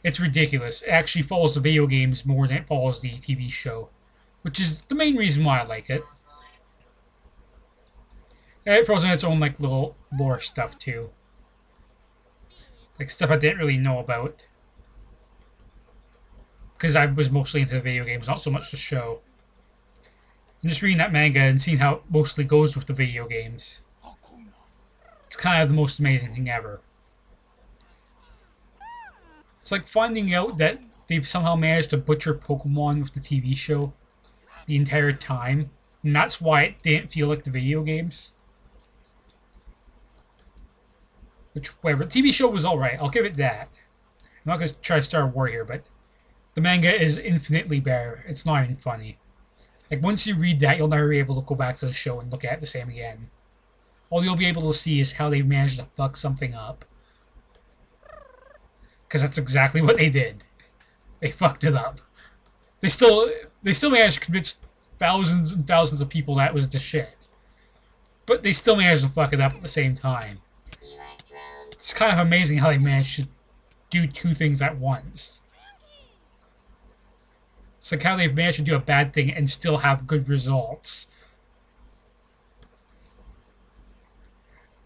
It's ridiculous. It actually follows the video games more than it follows the TV show, which is the main reason why I like it. And it throws in its own like little lore stuff too, like stuff I didn't really know about because I was mostly into the video games, not so much the show. And just reading that manga and seeing how it mostly goes with the video games, it's kind of the most amazing thing ever. It's like finding out that they've somehow managed to butcher Pokemon with the TV show the entire time, and that's why it didn't feel like the video games. Which, whatever, the TV show was alright, I'll give it that. I'm not going to try to start a war here, but the manga is infinitely better. It's not even funny. Like, once you read that, you'll never be able to go back to the show and look at it the same again. All you'll be able to see is how they managed to fuck something up. Because that's exactly what they did. They fucked it up. They still managed to convince thousands and thousands of people that was the shit. But they still managed to fuck it up at the same time. It's kind of amazing how they managed to do two things at once. It's like how they've managed to do a bad thing and still have good results.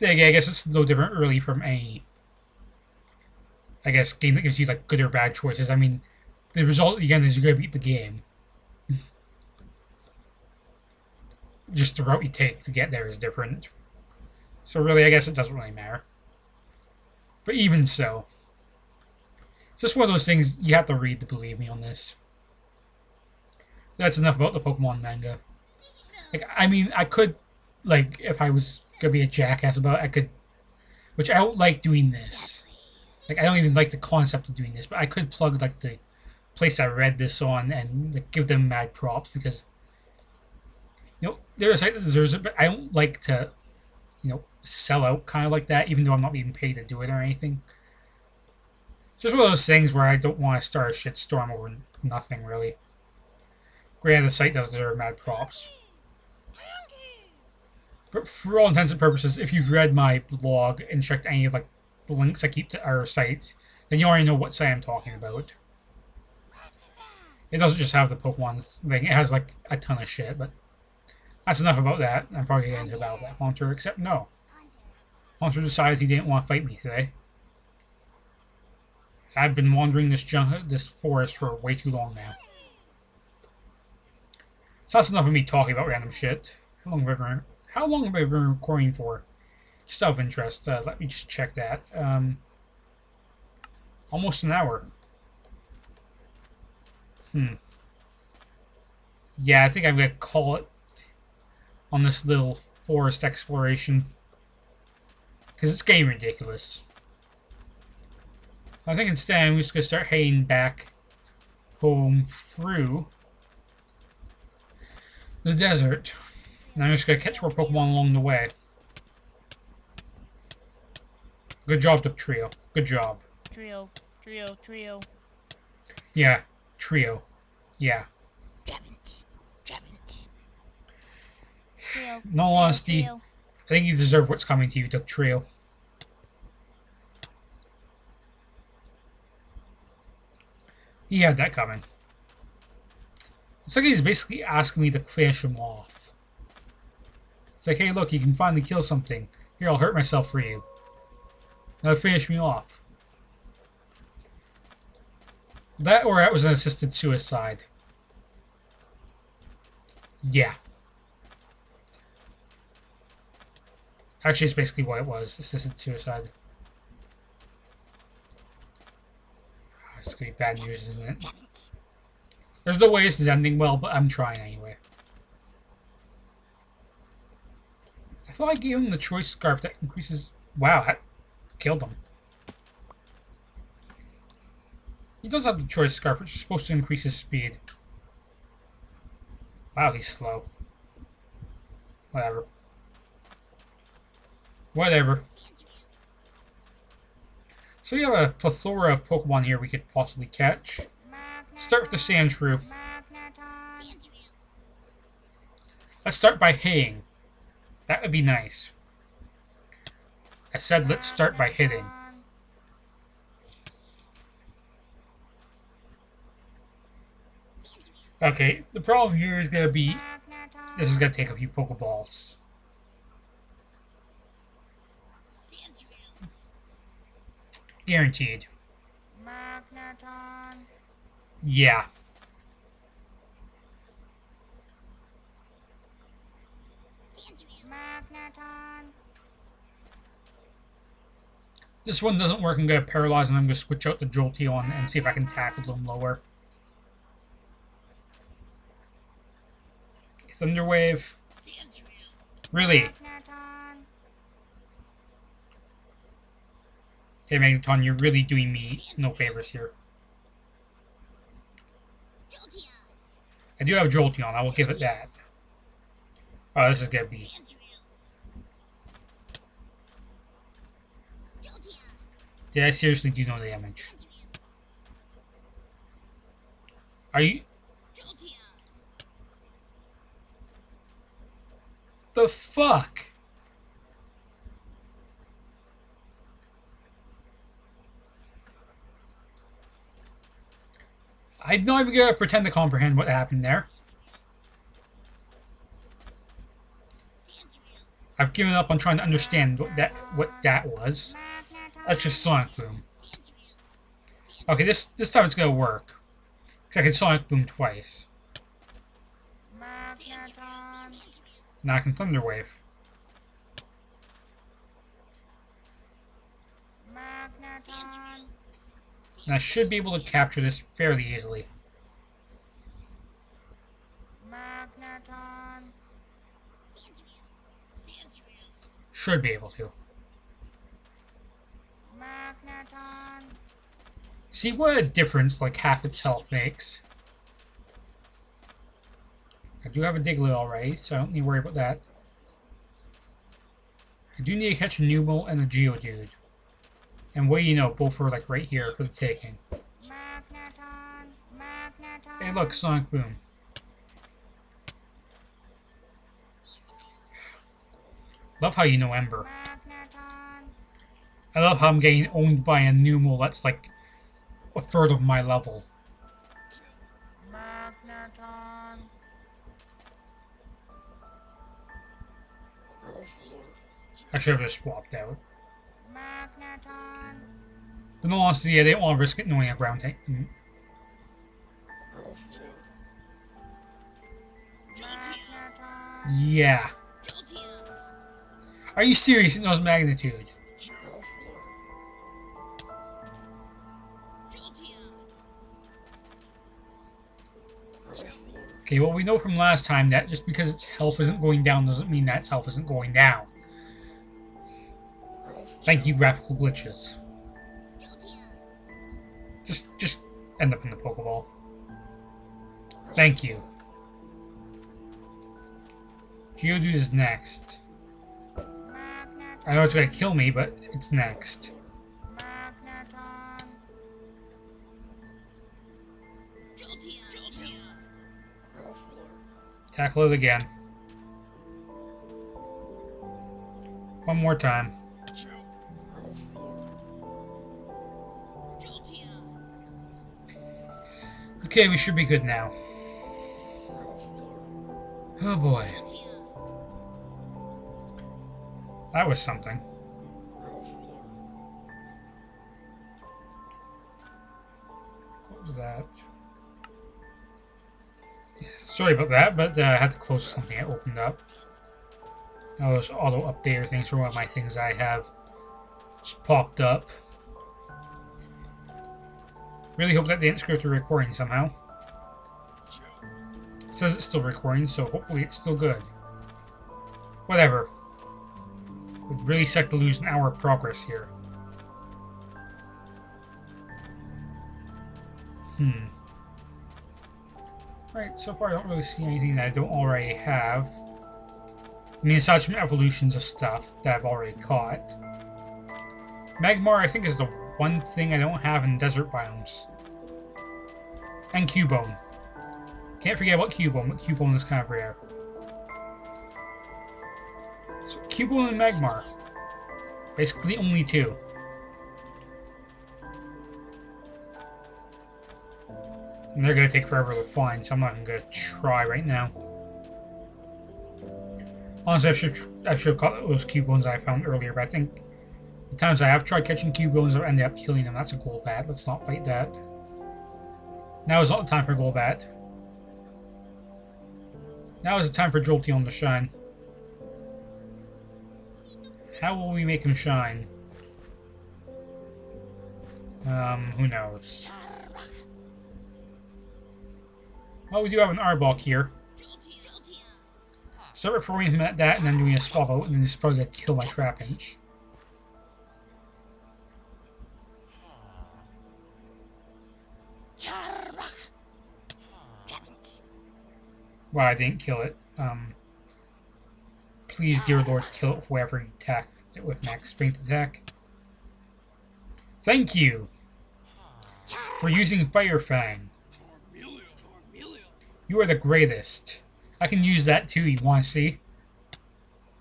I guess it's no different really from any, I guess, game that gives you like good or bad choices. I mean, the result again is you're gonna beat the game. Just the route you take to get there is different. So really, I guess it doesn't really matter. But even so, it's just one of those things you have to read to believe me on this. That's enough about the Pokemon manga. Like, I mean, I could, like, if I was gonna be a jackass about it, I could, which I don't like doing this. Like, I don't even like the concept of doing this, but I could plug, like, the place I read this on and like, give them mad props because, you know, they're a site that deserves it, but I don't like to, you know, sell out kind of like that, even though I'm not being paid to do it or anything. It's just one of those things where I don't want to start a shitstorm over nothing, really. Granted, the site does deserve mad props. But for all intents and purposes, if you've read my blog and checked any of like the links I keep to our sites, then you already know what site I'm talking about. It doesn't just have the Pokemon thing, it has like a ton of shit, but that's enough about that. I'm probably going to get into about that Haunter, except no. Haunter decided he didn't want to fight me today. I've been wandering this forest for way too long now. So that's enough of me talking about random shit. How long have I been recording for? Just out of interest, let me just check that. Almost an hour. Yeah, I think I'm going to call it on this little forest exploration. Because it's getting ridiculous. I think instead I'm just going to start heading back home through the desert. And I'm just going to catch more Pokemon along the way. Good job, Trio. Good job. Trio. Yeah, Trio. Yeah. Trio. In all honesty, I think you deserve what's coming to you, Duck Trio. He had that coming. It's like he's basically asking me to finish him off. It's like, hey, look, you can finally kill something. Here, I'll hurt myself for you. Now finish me off. That or that was an assisted suicide. Yeah. Actually, it's basically what it was. Assisted suicide. It's gonna be bad news, isn't it? There's no way this is ending well, but I'm trying anyway. I thought I gave him the choice scarf that increases... Wow, that killed him. He does have the choice scarf, which is supposed to increase his speed. Wow, he's slow. Whatever. Whatever. So we have a plethora of Pokemon here we could possibly catch. Let's start with the Sandshrew. Let's start by hitting. That would be nice. I said let's start by hitting. Okay, the problem here is gonna be this is gonna take a few Pokeballs. Guaranteed. Yeah. This one doesn't work. I'm gonna paralyze and I'm gonna switch out the Jolteon and see if I can tackle them lower. Thunder Wave. Really? Okay, Magneton, you're really doing me no favors here. I do have Jolteon, I will give it that. Oh, this is gonna be... Did I seriously do no damage? Are you... The fuck? I'm not even gonna pretend to comprehend what happened there. I've given up on trying to understand what that was. That's just Sonic Boom. Okay, this time it's gonna work. Cause I can Sonic Boom twice. Now I can Thunder Wave. And I should be able to capture this fairly easily. Should be able to. See what a difference like half its health makes. I do have a Diglett already, so I don't need to worry about that. I do need to catch a Numel and a Geodude. And what do you know, both are like right here for the taking. Hey look, Sonic Boom. Love how you know Ember. I love how I'm getting owned by a Numel that's like a third of my level. I should have just swapped out. But in all honesty, yeah, they don't want to risk it knowing a ground tank. Yeah. Are you serious? It knows magnitude. Okay, well, we know from last time that just because its health isn't going down doesn't mean that its health isn't going down. Thank you, graphical glitches. Just end up in the Pokeball. Thank you. Geodude is next. I know it's gonna kill me, but it's next. Tackle it again. One more time. Okay, we should be good now. Oh boy. That was something. What was that? Yeah, sorry about that, but I had to close something that opened up. Those auto updater things for one of my things I have just popped up. Really hope that didn't screw up the recording somehow. It says it's still recording, so hopefully it's still good. Whatever. Would really suck to lose an hour of progress here. Right, so far I don't really see anything that I don't already have. I mean, aside from evolutions of stuff that I've already caught. Magmar, I think, is the one thing I don't have in desert biomes. And Cubone. Can't forget about Cubone, but Cubone is kind of rare. So, Cubone and Magmar. Basically only two. And they're gonna take forever to find, so I'm not even gonna try right now. Honestly, I should have caught those Cubones I found earlier, but I think the times I have tried catching Cubones, I've ended up killing them. That's a Golbat. Let's not fight that. Now is not the time for Golbat. Now is the time for Jolteon to shine. How will we make him shine? Who knows? Well, we do have an Arbok here. Start referring him at that and then doing a swallow, and then this is probably going to kill my Trapinch. Well, I didn't kill it. Please, dear Lord, kill it with whoever you attack it with max strength attack. Thank you for using Fire Fang. You are the greatest. I can use that too, you want to see?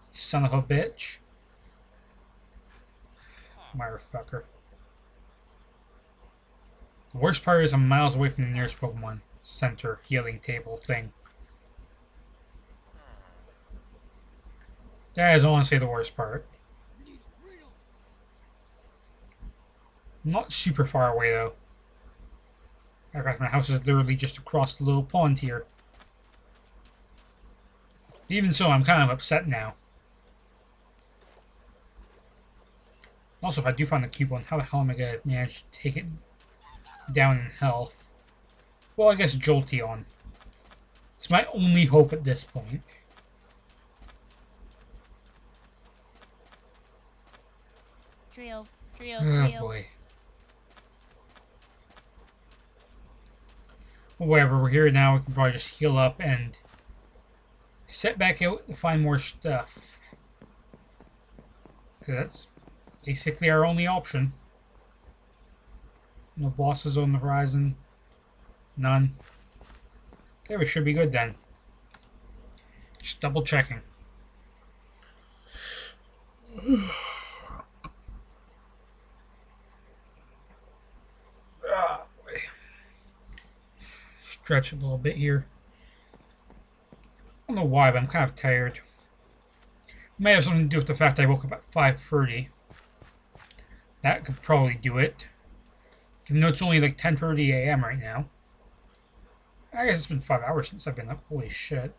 Son of a bitch. Motherfucker. The worst part is I'm miles away from the nearest Pokemon Center healing table thing. That is honestly the worst part. Not super far away though. In fact, my house is literally just across the little pond here. Even so, I'm kind of upset now. Also, if I do find the Cubone, how the hell am I going to manage to take it down in health? Well, I guess Jolteon. It's my only hope at this point. Trio. Oh boy. Whatever, we're here now. We can probably just heal up and set back out to find more stuff. Because that's basically our only option. No bosses on the horizon. None. Okay, we should be good then. Just double checking. Oh, boy. Stretch a little bit here. I don't know why, but I'm kind of tired. May have something to do with the fact I woke up at 5:30. That could probably do it. Even though it's only like 10:30 a.m. right now. I guess it's been 5 hours since I've been up. Holy shit.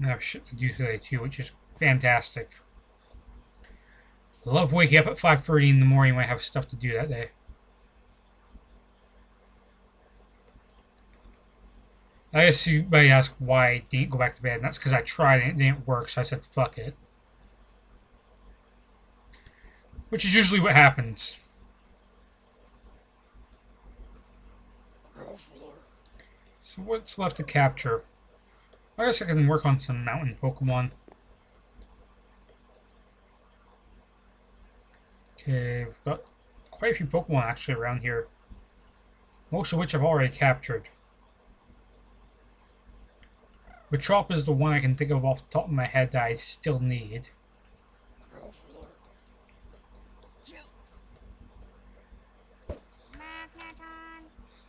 I have shit to do today too, which is fantastic. I love waking up at 5:30 in the morning when I have stuff to do that day. I guess you might ask why I didn't go back to bed, and that's because I tried and it didn't work, so I said fuck it. Which is usually what happens. So what's left to capture? I guess I can work on some mountain Pokemon. Okay, we've got quite a few Pokemon actually around here. Most of which I've already captured. Machop is the one I can think of off the top of my head that I still need.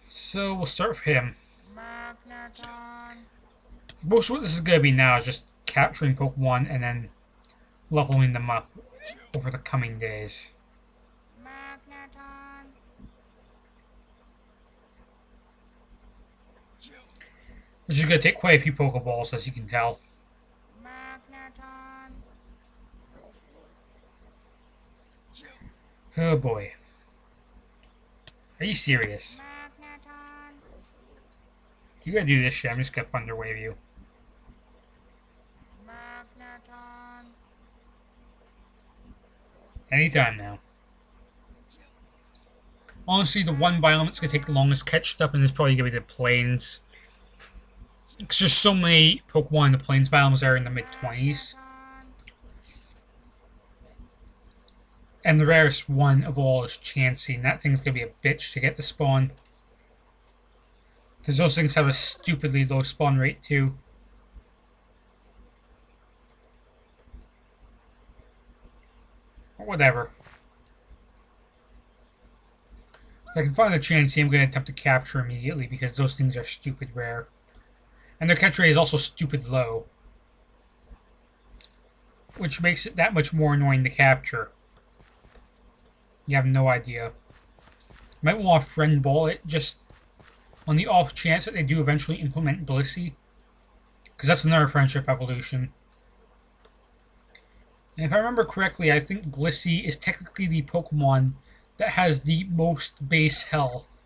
So we'll start with him. Most of what this is going to be now is just capturing Pokemon and then leveling them up over the coming days. Which is going to take quite a few Pokeballs, as you can tell. Oh boy. Are you serious? You gotta do this shit, I'm just gonna Thunder Wave you. Anytime now. Honestly, the one biome that's gonna take the longest catched up and is probably gonna be the plains. Because there's so many Pokemon in the plains biomes that are in the mid-20s. And the rarest one of all is Chansey, and that thing's gonna be a bitch to get to spawn. Because those things have a stupidly low spawn rate too. Or whatever. I can find a Chansey, I'm going to attempt to capture immediately because those things are stupid rare. And their catch rate is also stupid low, which makes it that much more annoying to capture. You have no idea. Might want to friend ball it just on the off chance that they do eventually implement Blissey, because that's another friendship evolution. And if I remember correctly, I think Blissey is technically the Pokemon that has the most base health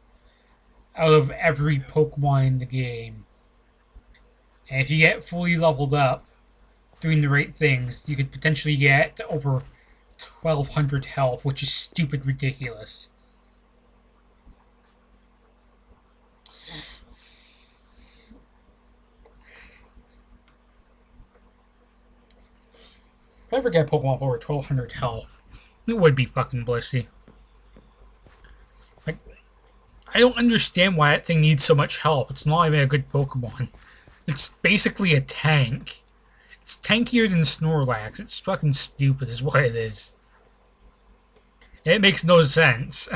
out of every Pokemon in the game. And if you get fully leveled up, doing the right things, you could potentially get to over 1200 health, which is stupid ridiculous. If I ever get a Pokemon with over 1200 health, it would be fucking Blissey. Like, I don't understand why that thing needs so much help. It's not even a good Pokemon. It's basically a tank. It's tankier than Snorlax. It's fucking stupid is what it is. And it makes no sense.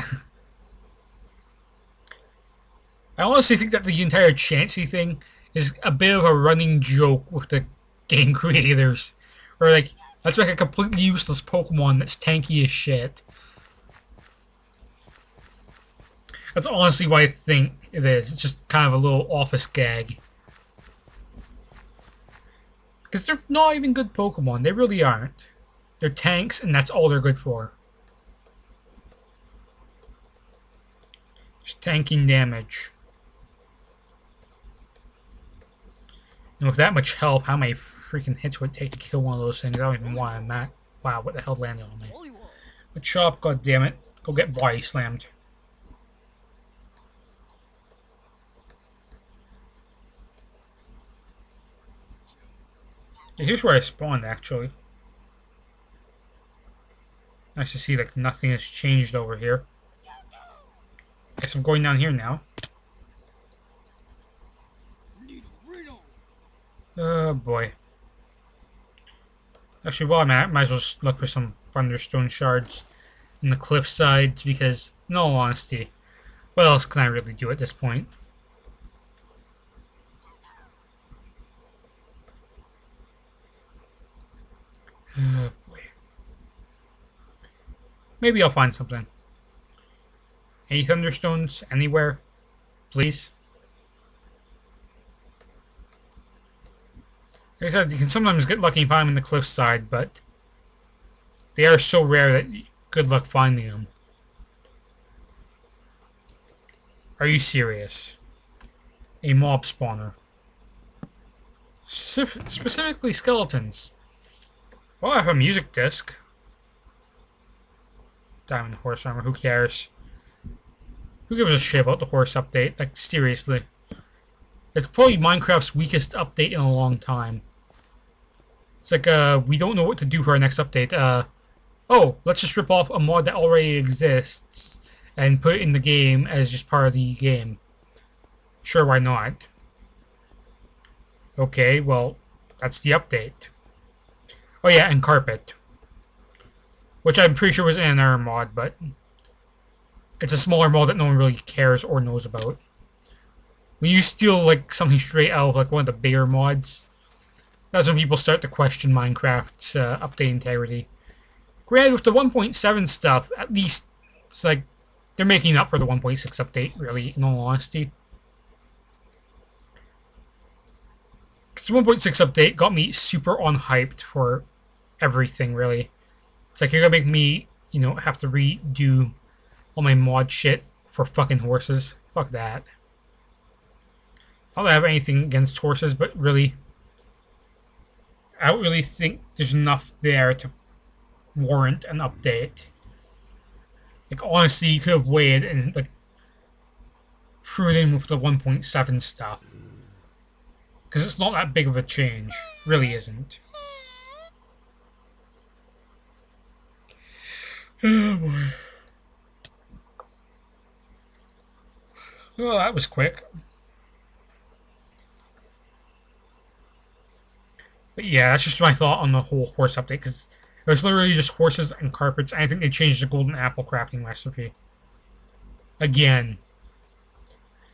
I honestly think that the entire Chansey thing is a bit of a running joke with the game creators. Or like, let's make a completely useless Pokemon that's tanky as shit. That's honestly what I think it is. It's just kind of a little office gag. Because they're not even good Pokemon. They really aren't. They're tanks, and that's all they're good for. Just tanking damage. And with that much health, how many freaking hits would it take to kill one of those things? I don't even want to map. Wow, what the hell landed on me? But Chop, goddammit. Go get body slammed. Here's where I spawned, actually. Nice to see, like, nothing has changed over here. Guess I'm going down here now. Oh, boy. Actually, while I'm at it, might as well just look for some Thunderstone shards in the cliff sides, because, in all honesty, what else can I really do at this point? Oh, boy. Maybe I'll find something. Any Thunderstones anywhere? Please? Like I said, you can sometimes get lucky and find them in the cliffside, but they are so rare that good luck finding them. Are you serious? A mob spawner. Specifically skeletons. Well, I have a music disc. Diamond horse armor, who cares? Who gives a shit about the horse update? Like, seriously. It's probably Minecraft's weakest update in a long time. It's like, we don't know what to do for our next update. Oh, let's just rip off a mod that already exists and put it in the game as just part of the game. Sure, why not? Okay, well, that's the update. Oh yeah, and carpet. Which I'm pretty sure was in another mod, but it's a smaller mod that no one really cares or knows about. When you steal like something straight out of like one of the bigger mods, that's when people start to question Minecraft's update integrity. Granted, with the 1.7 stuff, at least it's like they're making up for the 1.6 update, really, in all honesty. Because the 1.6 update got me super unhyped for everything, really. It's like you're gonna make me, you know, have to redo all my mod shit for fucking horses. Fuck that. Not that I have anything against horses, but really, I don't really think there's enough there to warrant an update. Like, honestly, you could have waited and, like, threw it in with the 1.7 stuff. Because it's not that big of a change. Really isn't. Oh, boy. Oh, that was quick. But yeah, that's just my thought on the whole horse update, because it was literally just horses and carpets, and I think they changed the golden apple crafting recipe. again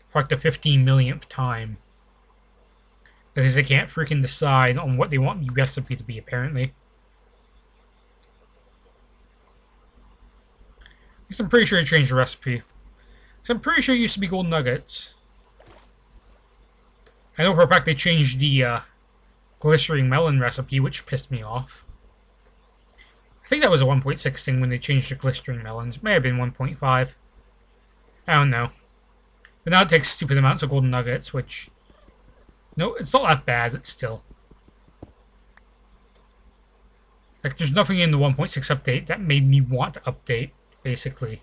for like the 15 millionth time. Because they can't freaking decide on what they want the recipe to be, apparently. At least I'm pretty sure they changed the recipe. Because I'm pretty sure it used to be gold nuggets. I know for a fact they changed the glistering melon recipe, which pissed me off. I think that was a 1.6 thing when they changed the glistering melons. May have been 1.5. I don't know. But now it takes stupid amounts of golden nuggets, which... No, it's not that bad, but still. Like, there's nothing in the 1.6 update that made me want to update, basically.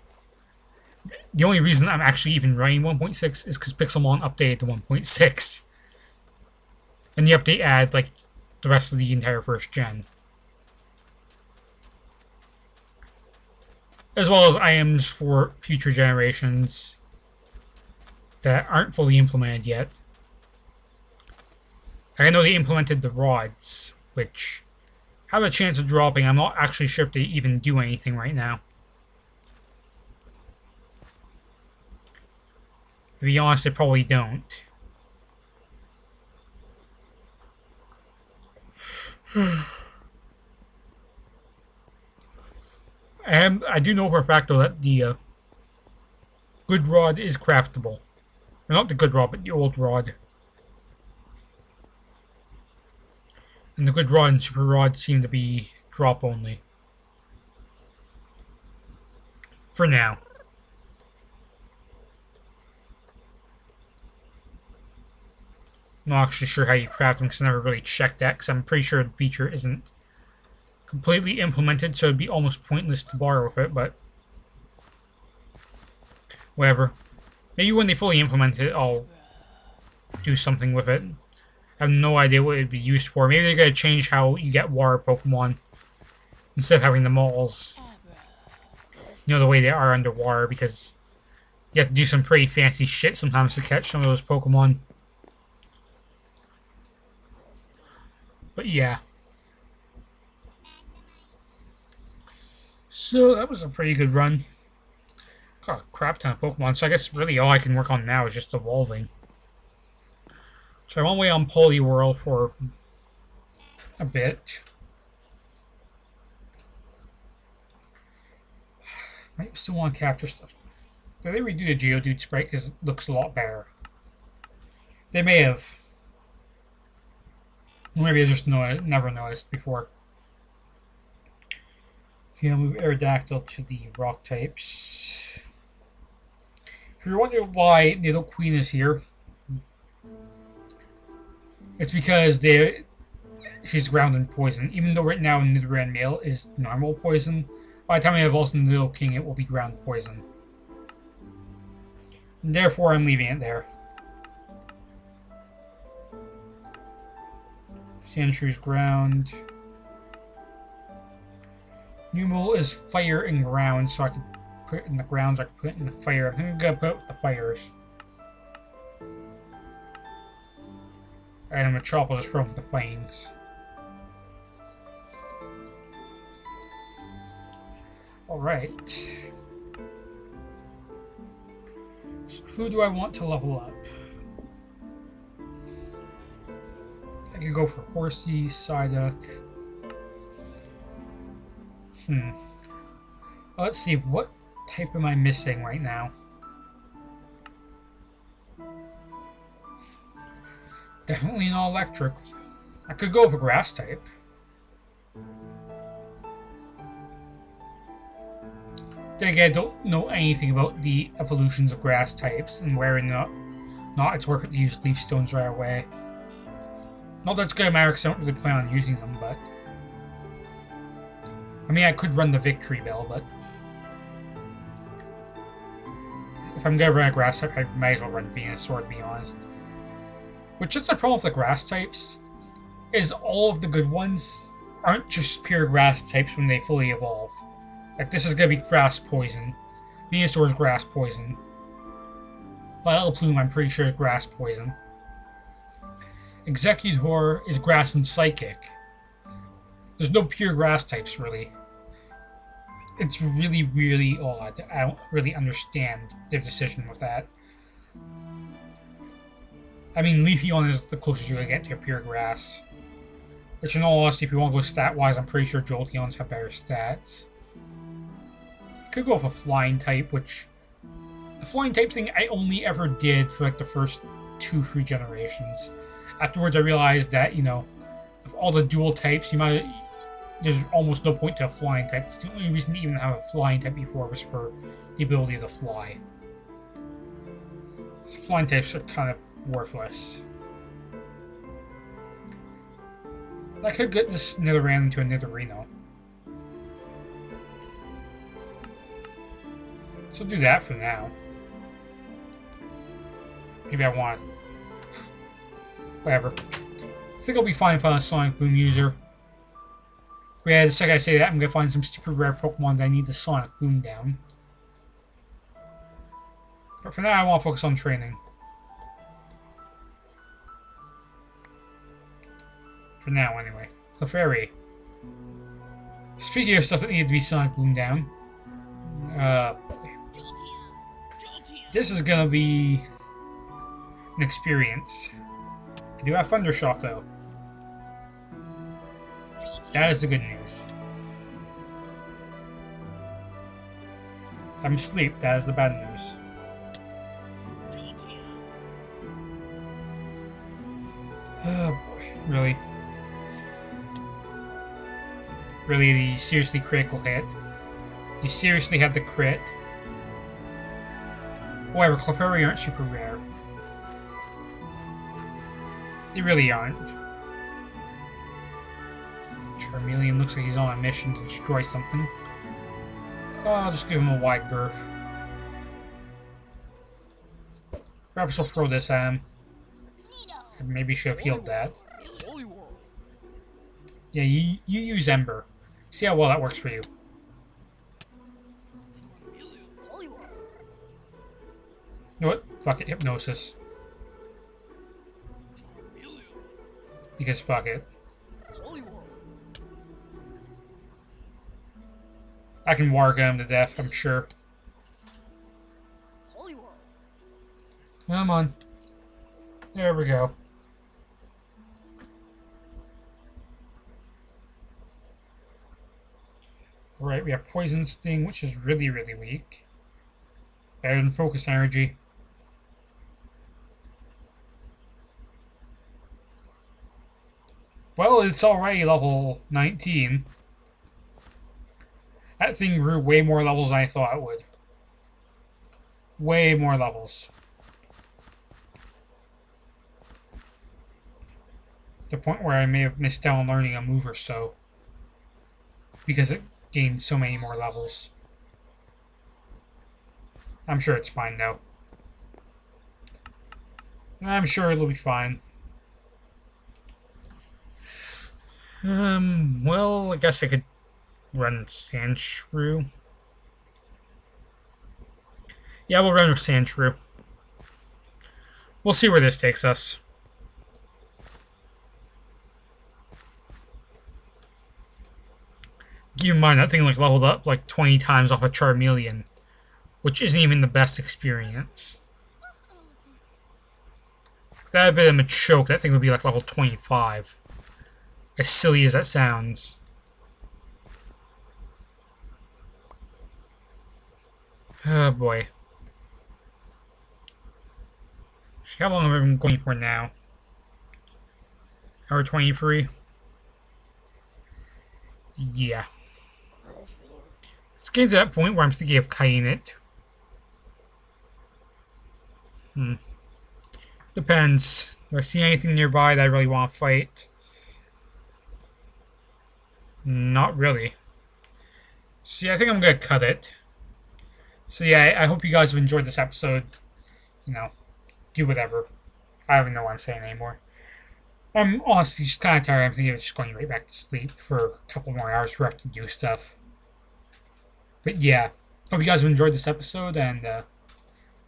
The only reason I'm actually even running 1.6 is because Pixelmon updated to 1.6. And the update added, like, the rest of the entire first gen. As well as IMs for future generations that aren't fully implemented yet. I know they implemented the rods, which have a chance of dropping. I'm not actually sure if they even do anything right now. To be honest, they probably don't. And I do know for a fact, though, that the good rod is craftable. Well, not the good rod, but the old rod. And the good rod and super rod seem to be drop only. For now. I'm not actually sure how you craft them because I never really checked that, because I'm pretty sure the feature isn't completely implemented, so it'd be almost pointless to borrow with it, but whatever. Maybe when they fully implement it, I'll do something with it. I have no idea what it'd be used for. Maybe they're going to change how you get water Pokemon instead of having the malls, you know, the way they are underwater, because you have to do some pretty fancy shit sometimes to catch some of those Pokemon. But yeah. So that was a pretty good run. Got a crap ton of Pokemon, so I guess really all I can work on now is just evolving. So I won't wait on Poliwhirl for a bit. Might still want to capture stuff. Did they redo the Geodude sprite because it looks a lot better? They may have. Maybe I just never noticed before. Okay, I'll move Aerodactyl to the rock types. If you're wondering why Nidoqueen Queen is here, it's because she's ground in poison. Even though right now Nidoran male is normal poison, by the time I have also Nidoking, it will be ground poison. And therefore, I'm leaving it there. Sandshrews ground. Numel is fire and ground, so I could put it in the ground, so I could put it in the fire. I think I'm gonna put it with the fires. And Machop will just run with the flames. Alright. So who do I want to level up? I could go for Horsey, Psyduck. Let's see, what type am I missing right now? Definitely not electric. I could go for grass type. Then again, I don't know anything about the evolutions of grass types and where or not it's worth it to use leaf stones right away. Not that it's gonna matter because I don't really plan on using them, but I mean, I could run the Victory Bell, but if I'm gonna run a grass type, I might as well run Venusaur, to be honest. Which is the problem with the grass types, is all of the good ones aren't just pure grass types when they fully evolve. Like, this is gonna be grass poison. Venusaur's grass poison. Vileplume, I'm pretty sure, is grass poison. Executor is grass and psychic. There's no pure grass types, really. it's really, really odd. I don't really understand their decision with that. I mean, Leafeon is the closest you're gonna get to a pure grass. Which, in all honesty, if you want to go stat-wise, I'm pretty sure Jolteons have better stats. Could go with a flying type, which... The flying type thing I only ever did for like the first 2-3 generations. Afterwards, I realized that, you know, with all the dual types, there's almost no point to a flying type. It's the only reason to even have a flying type before was for the ability to fly. So flying types are kind of worthless. I could get this Nidoran into a Nidorino. So do that for now. Maybe I want... Whatever. I think I'll be fine if I'm a Sonic Boom user. But yeah, the second I say that, I'm gonna find some stupid rare Pokemon that I need the Sonic Boom down. But for now, I want to focus on training. For now, anyway. Clefairy. Speaking of stuff that needed to be Sonic Boom down. This is gonna be an experience. I do have Thundershock, though. That is the good news. I'm asleep. That is the bad news. Oh boy, really? Really, the seriously critical hit? You seriously had the crit? However, Clefairy aren't super rare. They really aren't. Charmeleon looks like he's on a mission to destroy something. So I'll just give him a wide berth. Perhaps I'll throw this at him. I maybe should have healed that. Yeah, you use Ember. See how well that works for you. You know what? Fuck it, Hypnosis. Because fuck it. I can Warga him to death, I'm sure. Come on. There we go. Alright, we have Poison Sting, which is really, really weak. Better than Focus Energy. Well, it's already level 19. That thing grew way more levels than I thought it would. Way more levels. The point where I may have missed out on learning a move or so. Because it gained so many more levels. I'm sure it's fine though. I'm sure it'll be fine. Well, I guess I could run Sandshrew. Yeah, we'll run with Sandshrew. We'll see where this takes us. Keep in mind, that thing like leveled up like 20 times off a Charmeleon, which isn't even the best experience. If that had been a choke, that thing would be like level 25. As silly as that sounds. Oh boy. How long have I been going for now? Hour 23? Yeah. It's getting to that point where I'm thinking of kiting it. Depends. Do I see anything nearby that I really want to fight? Not really. See, I think I'm going to cut it. So yeah, I hope you guys have enjoyed this episode. You know, do whatever. I don't even know what I'm saying anymore. I'm honestly just kind of tired. I'm thinking of just going right back to sleep for a couple more hours before I have to do stuff. But yeah, hope you guys have enjoyed this episode, and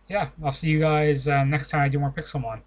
yeah, I'll see you guys next time I do more Pixelmon.